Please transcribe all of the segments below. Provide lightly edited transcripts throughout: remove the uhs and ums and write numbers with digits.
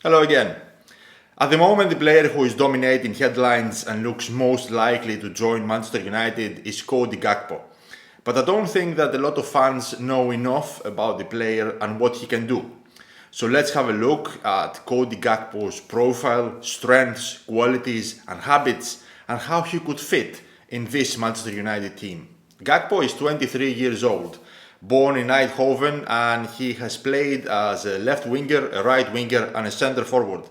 Hello again. At the moment, the player who is dominating headlines and looks most likely to join Manchester United is Cody Gakpo. But I don't think that a lot of fans know enough about the player and what he can do. So let's have a look at Cody Gakpo's profile, strengths, qualities, and habits, and how he could fit in this Manchester United team. Gakpo is 23 years old, born in Eindhoven, and he has played as a left winger, a right winger, and a centre forward.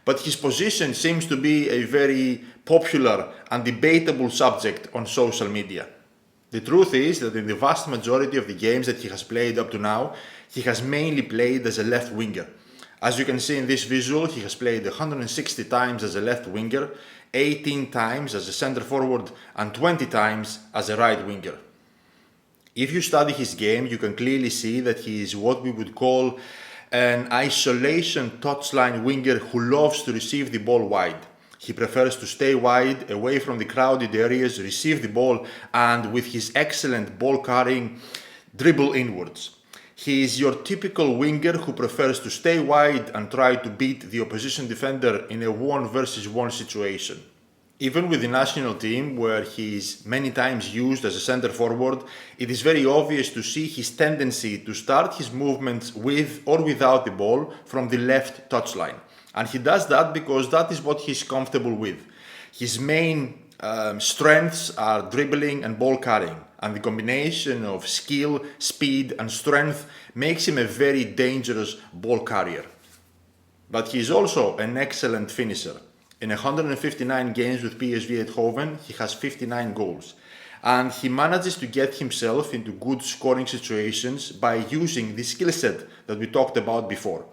But his position seems to be a very popular and debatable subject on social media. The truth is that in the vast majority of the games that he has played up to now, he has mainly played as a left winger. As you can see in this visual, he has played 160 times as a left winger, 18 times as a centre forward, and 20 times as a right winger. If you study his game, you can clearly see that he is what we would call an isolation touchline winger who loves to receive the ball wide. He prefers to stay wide, away from the crowded areas, receive the ball, and with his excellent ball carrying, dribble inwards. He is your typical winger who prefers to stay wide and try to beat the opposition defender in a 1 versus 1 situation. Even with the national team, where he is many times used as a centre forward, it is very obvious to see his tendency to start his movements with or without the ball from the left touchline. And he does that because that is what he's comfortable with. His main strengths are dribbling and ball carrying, and the combination of skill, speed, and strength makes him a very dangerous ball carrier. But he is also an excellent finisher. In 159 games with PSV Eindhoven, he has 59 goals. And he manages to get himself into good scoring situations by using the skill set that we talked about before.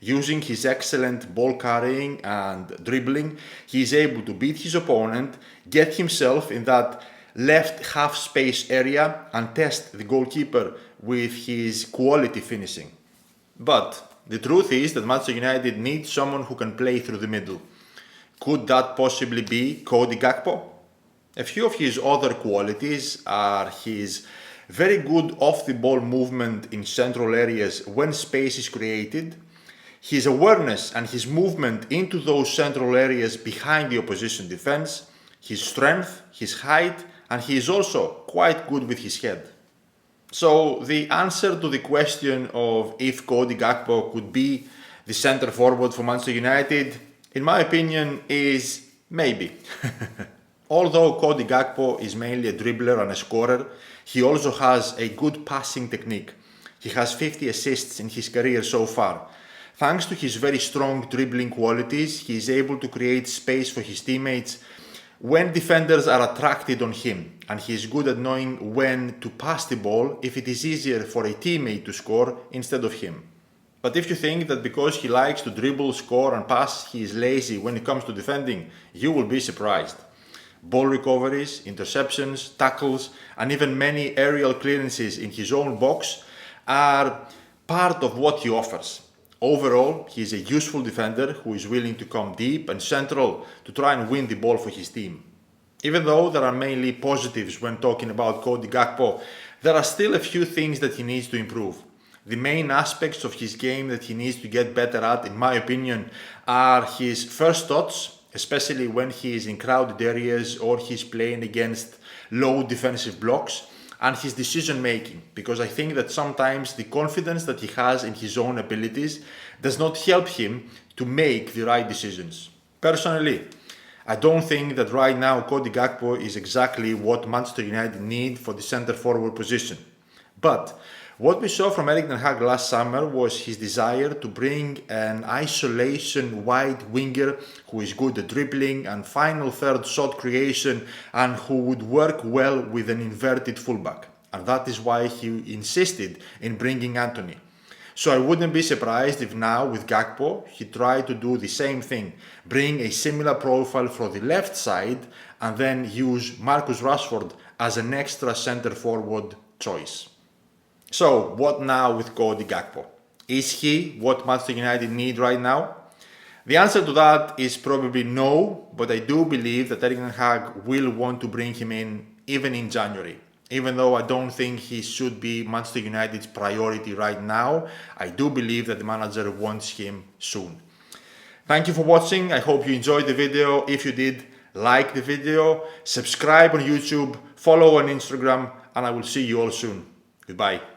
Using his excellent ball carrying and dribbling, he is able to beat his opponent, get himself in that left half space area, and test the goalkeeper with his quality finishing. But the truth is that Manchester United needs someone who can play through the middle. Could that possibly be Cody Gakpo? A few of his other qualities are his very good off-the-ball movement in central areas when space is created, his awareness and his movement into those central areas behind the opposition defense, his strength, his height, and he is also quite good with his head. So the answer to the question of if Cody Gakpo could be the centre forward for Manchester United, in my opinion, is maybe. Although Cody Gakpo is mainly a dribbler and a scorer, he also has a good passing technique. He has 50 assists in his career so far. Thanks to his very strong dribbling qualities, he is able to create space for his teammates when defenders are attracted on him, and he is good at knowing when to pass the ball if it is easier for a teammate to score instead of him. But if you think that because he likes to dribble, score and pass, he is lazy when it comes to defending, you will be surprised. Ball recoveries, interceptions, tackles, and even many aerial clearances in his own box are part of what he offers. Overall, he is a useful defender who is willing to come deep and central to try and win the ball for his team. Even though there are mainly positives when talking about Cody Gakpo, there are still a few things that he needs to improve. The main aspects of his game that he needs to get better at, in my opinion, are his first touch, especially when he is in crowded areas or he's playing against low defensive blocks, and his decision making, because I think that sometimes the confidence that he has in his own abilities does not help him to make the right decisions. Personally, I don't think that right now Cody Gakpo is exactly what Manchester United need for the centre forward position. But what we saw from Erik ten Hag last summer was his desire to bring an isolation wide winger who is good at dribbling and final third shot creation and who would work well with an inverted fullback. And that is why he insisted in bringing Anthony. So I wouldn't be surprised if now with Gakpo he tried to do the same thing, bring a similar profile for the left side and then use Marcus Rashford as an extra centre forward choice. So, what now with Cody Gakpo? Is he what Manchester United need right now? The answer to that is probably no, but I do believe that Erik ten Hag will want to bring him in even in January. Even though I don't think he should be Manchester United's priority right now, I do believe that the manager wants him soon. Thank you for watching. I hope you enjoyed the video. If you did, like the video, subscribe on YouTube, follow on Instagram, and I will see you all soon. Goodbye.